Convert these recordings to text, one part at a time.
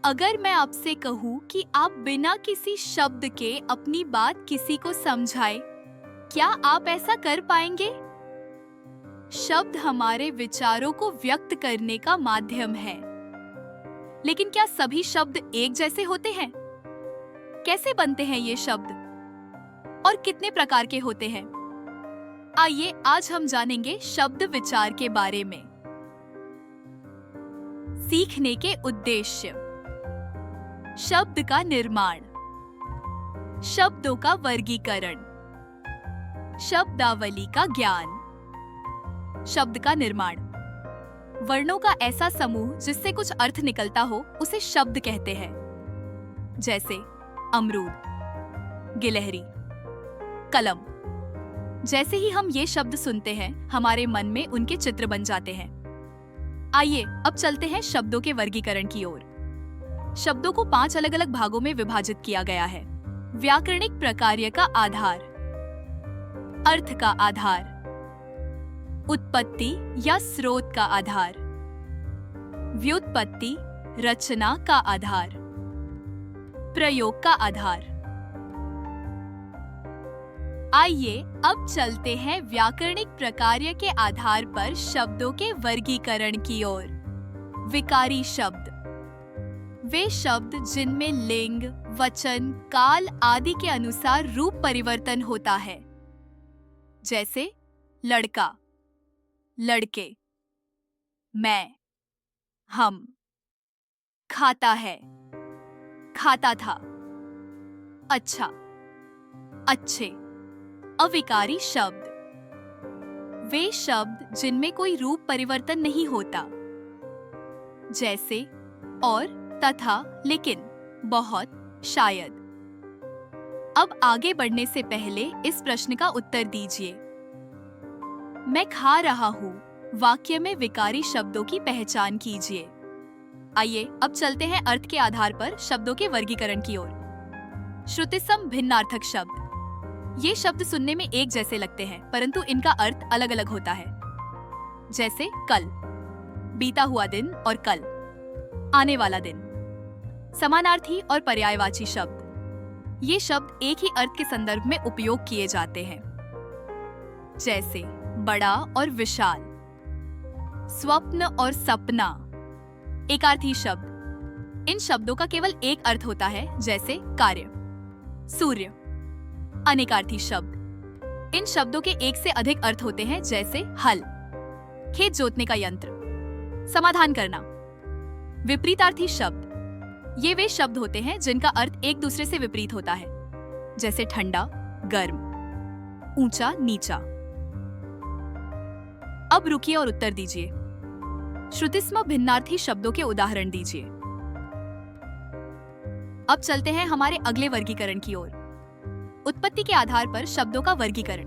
अगर मैं आपसे कहूँ कि आप बिना किसी शब्द के अपनी बात किसी को समझाएं, क्या आप ऐसा कर पाएंगे? शब्द हमारे विचारों को व्यक्त करने का माध्यम है, लेकिन क्या सभी शब्द एक जैसे होते हैं? कैसे बनते हैं ये शब्द और कितने प्रकार के होते हैं? आइए आज हम जानेंगे शब्द विचार के बारे में। सीखने के उद्देश्य, शब्द का निर्माण, शब्दों का वर्गीकरण, शब्दावली का ज्ञान। शब्द का निर्माण, वर्णों का ऐसा समूह जिससे कुछ अर्थ निकलता हो उसे शब्द कहते हैं। जैसे अमरूद, गिलहरी, कलम। जैसे ही हम ये शब्द सुनते हैं हमारे मन में उनके चित्र बन जाते हैं। आइए अब चलते हैं शब्दों के वर्गीकरण की ओर। शब्दों को 5 अलग अलग भागों में विभाजित किया गया है। व्याकरणिक प्रकार्य का आधार, अर्थ का आधार, उत्पत्ति या स्रोत का आधार, व्युत्पत्ति रचना का आधार, प्रयोग का आधार। आइए अब चलते हैं व्याकरणिक प्रकार्य के आधार पर शब्दों के वर्गीकरण की ओर। विकारी शब्द, वे शब्द जिनमें लिंग, वचन, काल आदि के अनुसार रूप परिवर्तन होता है। जैसे लड़का, लड़के, मैं, हम, खाता है, खाता था, अच्छा, अच्छे। अविकारी शब्द, वे शब्द जिनमें कोई रूप परिवर्तन नहीं होता। जैसे और, तथा, लेकिन, बहुत, शायद। अब आगे बढ़ने से पहले इस प्रश्न का उत्तर दीजिए। मैं खा रहा हूँ वाक्य में विकारी शब्दों की पहचान कीजिए। आइए अब चलते हैं अर्थ के आधार पर शब्दों के वर्गीकरण की ओर। श्रुतिसम भिन्नार्थक शब्द, ये शब्द सुनने में एक जैसे लगते हैं परंतु इनका अर्थ अलग अलग होता है। जैसे कल, बीता हुआ दिन, और कल, आने वाला दिन। समानार्थी और पर्यायवाची शब्द, ये शब्द एक ही अर्थ के संदर्भ में उपयोग किए जाते हैं। जैसे बड़ा और विशाल, स्वप्न और सपना। एकार्थी शब्द, इन शब्दों का केवल एक अर्थ होता है, जैसे कार्य, सूर्य। अनेकार्थी शब्द, इन शब्दों के एक से अधिक अर्थ होते हैं, जैसे हल, खेत जोतने का यंत्र, समाधान करना। विपरीतार्थी शब्द, ये वे शब्द होते हैं जिनका अर्थ एक दूसरे से विपरीत होता है, जैसे ठंडा, गर्म, ऊंचा, नीचा। अब रुकिए और उत्तर दीजिए। श्रुतिस्म भिन्नार्थी शब्दों के उदाहरण दीजिए। अब चलते हैं हमारे अगले वर्गीकरण की ओर। उत्पत्ति के आधार पर शब्दों का वर्गीकरण।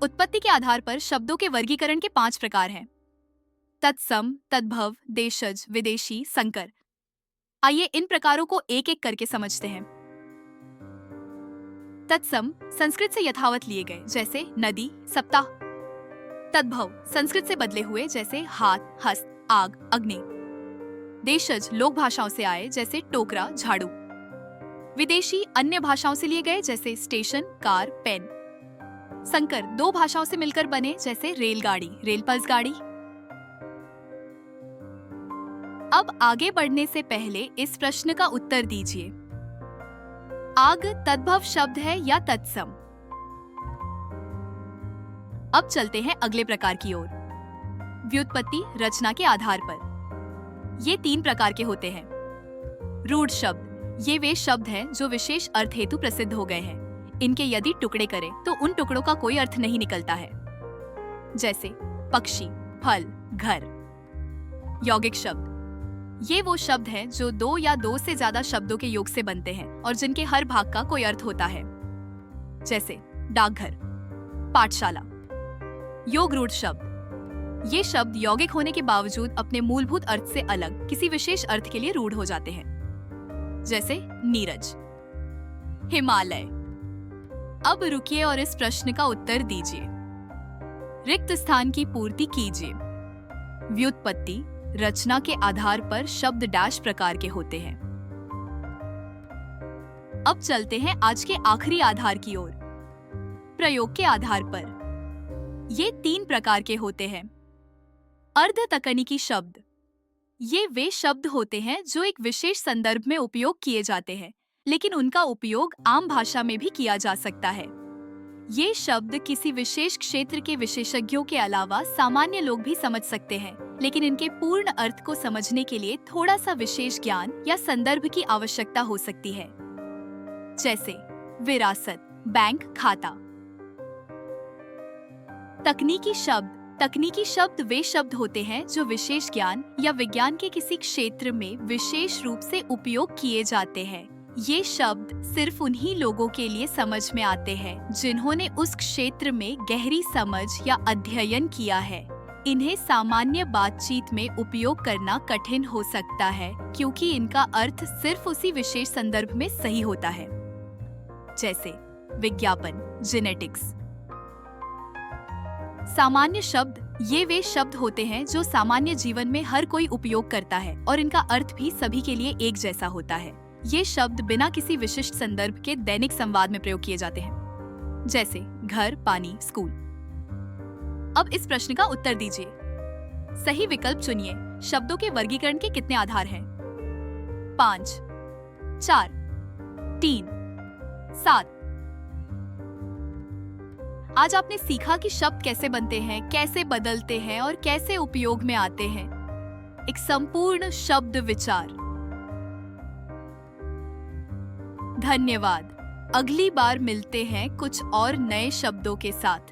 उत्पत्ति के आधार पर शब्दों के वर्गीकरण के 5 प्रकार हैं। तत्सम, तद्भव, देशज, विदेशी, संकर। आइए इन प्रकारों को एक एक करके समझते हैं। तत्सम संस्कृत से यथावत लिए गए, जैसे नदी, सप्ताह। तद्भव संस्कृत से बदले हुए, जैसे हाथ, हस्त, आग, अग्नि। देशज लोक भाषाओं से आए, जैसे टोकरा, झाड़ू। विदेशी अन्य भाषाओं से लिए गए, जैसे स्टेशन, कार, पेन। संकर 2 भाषाओं से मिलकर बने, जैसे रेलगाड़ी, रेल पल्स गाड़ी। अब आगे बढ़ने से पहले इस प्रश्न का उत्तर दीजिए। आग तद्भव शब्द है या तत्सम? अब चलते हैं अगले प्रकार की ओर। व्युत्पत्ति रचना के आधार पर। ये 3 प्रकार के होते हैं। रूढ़ शब्द, ये वे शब्द हैं जो विशेष अर्थ हेतु प्रसिद्ध हो गए हैं। इनके यदि टुकड़े करें तो उन टुकड़ों का कोई अर्थ नहीं निकलता है। जैसे पक्षी, फल, घर। यौगिक शब्द, ये वो शब्द हैं जो 2 या 2 से ज्यादा शब्दों के योग से बनते हैं और जिनके हर भाग का कोई अर्थ होता है। जैसे डाकघर, पाठशाला। योग रूढ़ शब्द, ये शब्द यौगिक होने के बावजूद अपने मूलभूत अर्थ से अलग किसी विशेष अर्थ के लिए रूढ़ हो जाते हैं। जैसे नीरज, हिमालय। अब रुकिए और इस प्रश्न का उत्तर दीजिए। रिक्त स्थान की पूर्ति कीजिए। व्युत्पत्ति रचना के आधार पर शब्द डैश प्रकार के होते हैं। अब चलते हैं आज के आखिरी आधार की ओर, प्रयोग के आधार पर। ये 3 प्रकार के होते हैं। अर्ध तकनीकी शब्द, ये वे शब्द होते हैं जो एक विशेष संदर्भ में उपयोग किए जाते हैं, लेकिन उनका उपयोग आम भाषा में भी किया जा सकता है। ये शब्द किसी विशेष क्षेत्र के विशेषज्ञों के अलावा सामान्य लोग भी समझ सकते हैं, लेकिन इनके पूर्ण अर्थ को समझने के लिए थोड़ा सा विशेष ज्ञान या संदर्भ की आवश्यकता हो सकती है। जैसे विरासत, बैंक खाता। तकनीकी शब्द वे शब्द होते हैं जो विशेष ज्ञान या विज्ञान के किसी क्षेत्र में विशेष रूप से उपयोग किए जाते हैं। ये शब्द सिर्फ उन्हीं लोगों के लिए समझ में आते हैं जिन्होंने उस क्षेत्र में गहरी समझ या अध्ययन किया है। इन्हें सामान्य बातचीत में उपयोग करना कठिन हो सकता है क्योंकि इनका अर्थ सिर्फ उसी विशेष संदर्भ में सही होता है। जैसे विज्ञापन, जेनेटिक्स। सामान्य शब्द, ये वे शब्द होते हैं जो सामान्य जीवन में हर कोई उपयोग करता है और इनका अर्थ भी सभी के लिए एक जैसा होता है। ये शब्द बिना किसी विशिष्ट संदर्भ के दैनिक संवाद में प्रयोग किए जाते हैं, जैसे घर, पानी, स्कूल। अब इस प्रश्न का उत्तर दीजिए। सही विकल्प चुनिए। शब्दों के वर्गीकरण के कितने आधार हैं? 5, 4, 3, 7। आज आपने सीखा कि शब्द कैसे बनते हैं, कैसे बदलते हैं और कैसे उपयोग में आते हैं। एक संपूर्ण शब्द विचार। धन्यवाद। अगली बार मिलते हैं कुछ और नए शब्दों के साथ।